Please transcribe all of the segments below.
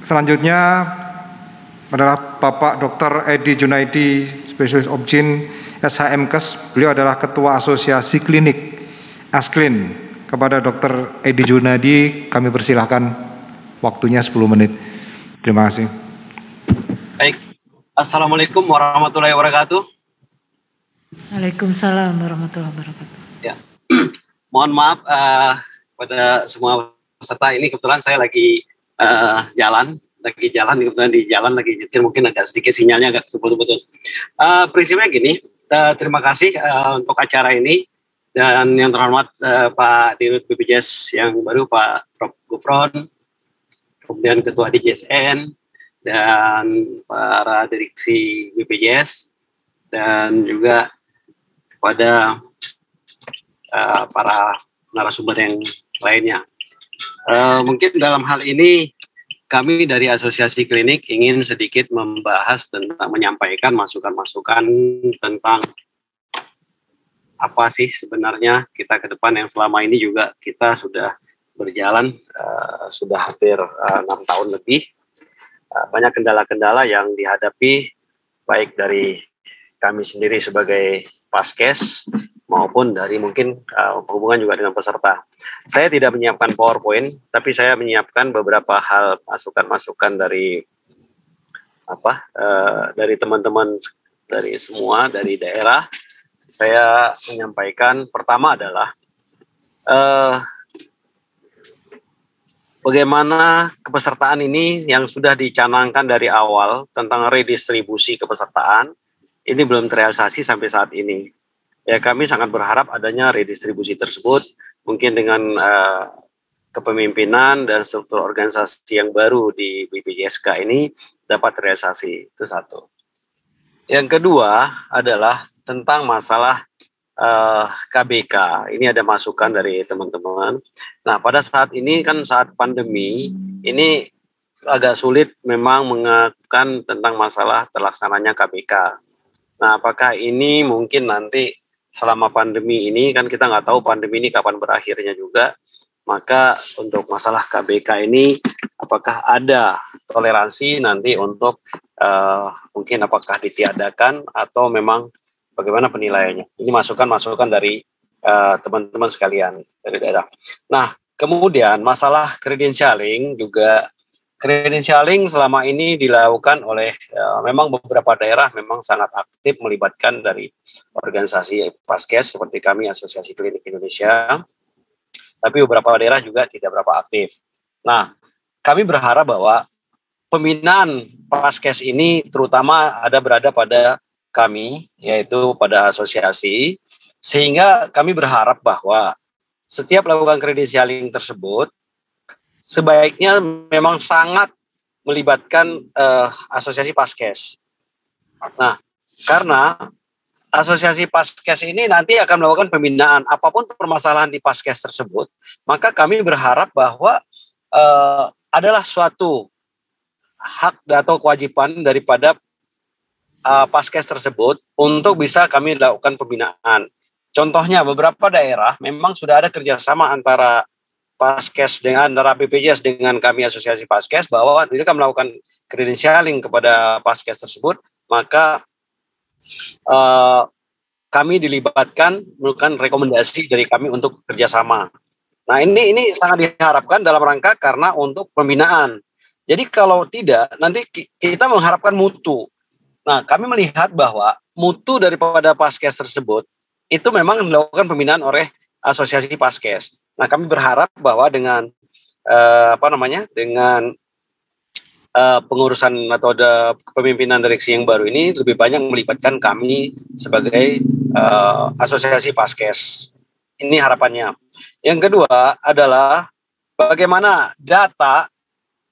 Selanjutnya adalah Bapak Dr. Edi Junaidi, spesialis Obgyn SHMKes. Beliau adalah Ketua Asosiasi Klinik Asklin. Kepada Dr. Edi Junaidi kami persilahkan, waktunya 10 menit. Terima kasih. Baik. Assalamualaikum warahmatullahi wabarakatuh. Waalaikumsalam warahmatullahi wabarakatuh. Ya. Mohon maaf pada semua peserta, ini kebetulan saya lagi jalan kebetulan di jalan lagi nyetir, mungkin agak sedikit sinyalnya agak betul-betul. Prinsipnya gini, terima kasih untuk acara ini, dan yang terhormat Pak Dirut BPJS yang baru, Pak Prof. Gufron, kemudian Ketua DJSN, dan para direksi BPJS, dan juga kepada para narasumber yang lainnya. Mungkin dalam hal ini kami dari Asosiasi Klinik ingin sedikit membahas tentang, menyampaikan masukan-masukan tentang apa sih sebenarnya kita ke depan, yang selama ini juga kita sudah berjalan sudah hampir 6 tahun lebih. Banyak kendala-kendala yang dihadapi baik dari kami sendiri sebagai Paskes maupun dari mungkin hubungan juga dengan peserta. Saya tidak menyiapkan PowerPoint, tapi saya menyiapkan beberapa hal masukan-masukan dari dari teman-teman dari semua dari daerah. Saya menyampaikan pertama adalah bagaimana kepesertaan ini yang sudah dicanangkan dari awal tentang redistribusi kepesertaan ini belum terrealisasi sampai saat ini. Ya, kami sangat berharap adanya redistribusi tersebut, mungkin dengan kepemimpinan dan struktur organisasi yang baru di BPJSK ini dapat terrealisasi. Itu satu. Yang kedua adalah tentang masalah KBK. Ini ada masukan dari teman-teman. Nah, pada saat ini kan saat pandemi, ini agak sulit memang mengakukan tentang masalah terlaksananya KBK. Nah, apakah ini mungkin nanti selama pandemi ini, kan kita nggak tahu pandemi ini kapan berakhirnya juga, maka untuk masalah KBK ini apakah ada toleransi nanti untuk mungkin apakah ditiadakan atau memang bagaimana penilaiannya. Ini masukan-masukan dari teman-teman sekalian dari daerah. Nah, kemudian masalah credentialing juga. Credentialing selama ini dilakukan oleh memang beberapa daerah memang sangat aktif melibatkan dari organisasi Paskes seperti kami Asosiasi Klinik Indonesia, tapi beberapa daerah juga tidak berapa aktif. Nah, kami berharap bahwa pembinaan Paskes ini terutama berada pada kami, yaitu pada asosiasi, sehingga kami berharap bahwa setiap melakukan credentialing tersebut sebaiknya memang sangat melibatkan asosiasi Paskes. Nah, karena asosiasi Paskes ini nanti akan melakukan pembinaan apapun permasalahan di Paskes tersebut, maka kami berharap bahwa adalah suatu hak atau kewajiban daripada Paskes tersebut untuk bisa kami lakukan pembinaan. Contohnya beberapa daerah memang sudah ada kerjasama antara Paskes dengan antara BPJS dengan kami Asosiasi Paskes, bahwa mereka melakukan credentialing kepada Paskes tersebut, maka kami dilibatkan melakukan rekomendasi dari kami untuk kerjasama. Nah, ini sangat diharapkan dalam rangka karena untuk pembinaan. Jadi kalau tidak, nanti kita mengharapkan mutu. Nah, kami melihat bahwa mutu daripada Paskes tersebut itu memang dilakukan pembinaan oleh Asosiasi Paskes. Nah, kami berharap bahwa dengan dengan pengurusan atau kepemimpinan direksi yang baru ini lebih banyak melibatkan kami sebagai Asosiasi Paskes. Ini harapannya. Yang kedua adalah bagaimana data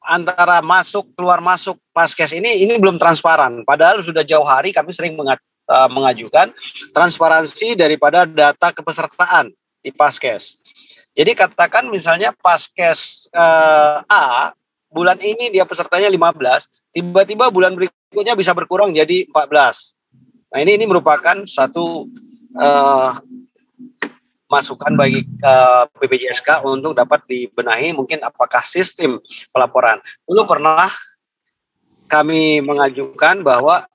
antara masuk keluar masuk Paskes ini belum transparan. Padahal sudah jauh hari kami sering mengajukan transparansi daripada data kepesertaan di Paskes. Jadi katakan misalnya Paskes A bulan ini dia pesertanya 15, tiba-tiba bulan berikutnya bisa berkurang jadi 14. Nah, ini merupakan satu masukan bagi BPJSK untuk dapat dibenahi mungkin apakah sistem pelaporan. Dulu pernah kami mengajukan bahwa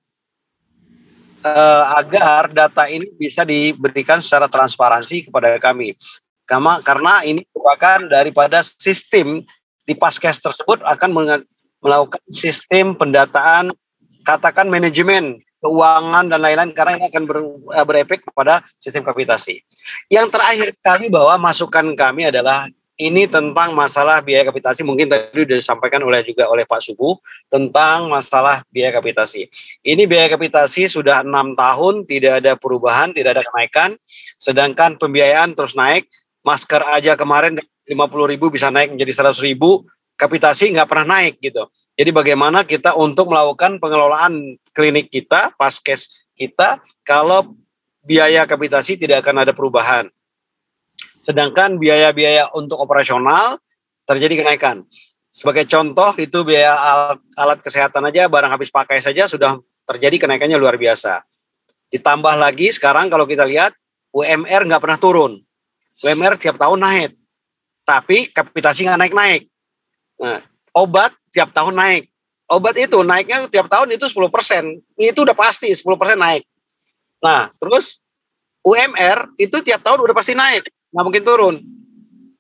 agar data ini bisa diberikan secara transparansi kepada kami. Karena ini merupakan daripada sistem di Paskes tersebut akan melakukan sistem pendataan, katakan manajemen, keuangan dan lain-lain, karena ini akan berefek kepada sistem kapitasi. Yang terakhir kali bahwa masukan kami adalah ini tentang masalah biaya kapitasi, mungkin tadi sudah disampaikan juga oleh Pak Subuh tentang masalah biaya kapitasi. Ini biaya kapitasi sudah 6 tahun tidak ada perubahan, tidak ada kenaikan, sedangkan pembiayaan terus naik. Masker aja kemarin 50.000 bisa naik menjadi 100.000, kapitasi nggak pernah naik gitu. Jadi bagaimana kita untuk melakukan pengelolaan klinik kita, Paskes kita, kalau biaya kapitasi tidak akan ada perubahan. Sedangkan biaya-biaya untuk operasional terjadi kenaikan. Sebagai contoh itu biaya alat kesehatan aja, barang habis pakai saja sudah terjadi kenaikannya luar biasa. Ditambah lagi sekarang kalau kita lihat UMR nggak pernah turun. UMR tiap tahun naik, tapi kapitasi nggak naik-naik. Nah, obat tiap tahun naik. Obat itu naiknya tiap tahun itu 10%. Itu udah pasti 10% naik. Nah, terus UMR itu tiap tahun udah pasti naik. Nggak mungkin turun,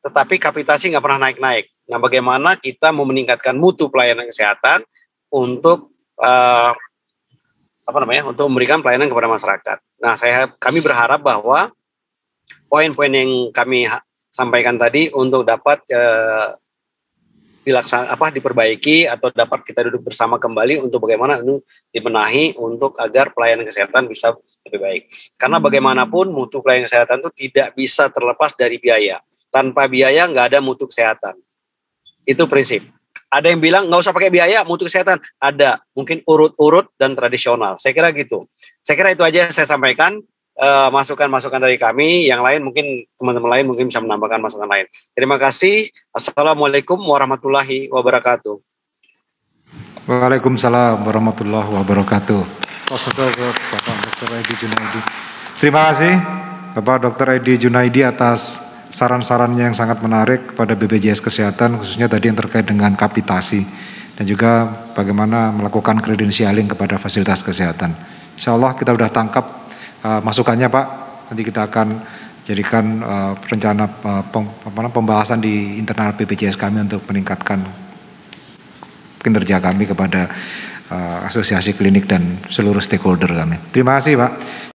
tetapi kapitasi nggak pernah naik-naik. Nah, bagaimana kita mau meningkatkan mutu pelayanan kesehatan untuk untuk memberikan pelayanan kepada masyarakat. Nah, kami berharap bahwa poin-poin yang kami sampaikan tadi untuk dapat diperbaiki atau dapat kita duduk bersama kembali untuk bagaimana ini dibenahi untuk agar pelayanan kesehatan bisa lebih baik. Karena bagaimanapun mutu pelayanan kesehatan itu tidak bisa terlepas dari biaya. Tanpa biaya nggak ada mutu kesehatan. Itu prinsip. Ada yang bilang nggak usah pakai biaya, mutu kesehatan. Ada, mungkin urut-urut dan tradisional. Saya kira gitu. Saya kira itu aja yang saya sampaikan. Masukan-masukan dari kami, yang lain mungkin teman-teman lain mungkin bisa menambahkan masukan lain. Terima kasih. Assalamualaikum warahmatullahi wabarakatuh. Waalaikumsalam warahmatullahi wabarakatuh. Bapak Dr. Edi Junaidi. Terima kasih Bapak Dr. Edi Junaidi atas saran-sarannya yang sangat menarik kepada BPJS Kesehatan, khususnya tadi yang terkait dengan kapitasi dan juga bagaimana melakukan credentialing kepada fasilitas kesehatan. Insya Allah kita sudah tangkap masukannya Pak, nanti kita akan jadikan rencana pembahasan di internal BPJS kami untuk meningkatkan kinerja kami kepada asosiasi klinik dan seluruh stakeholder kami. Terima kasih Pak.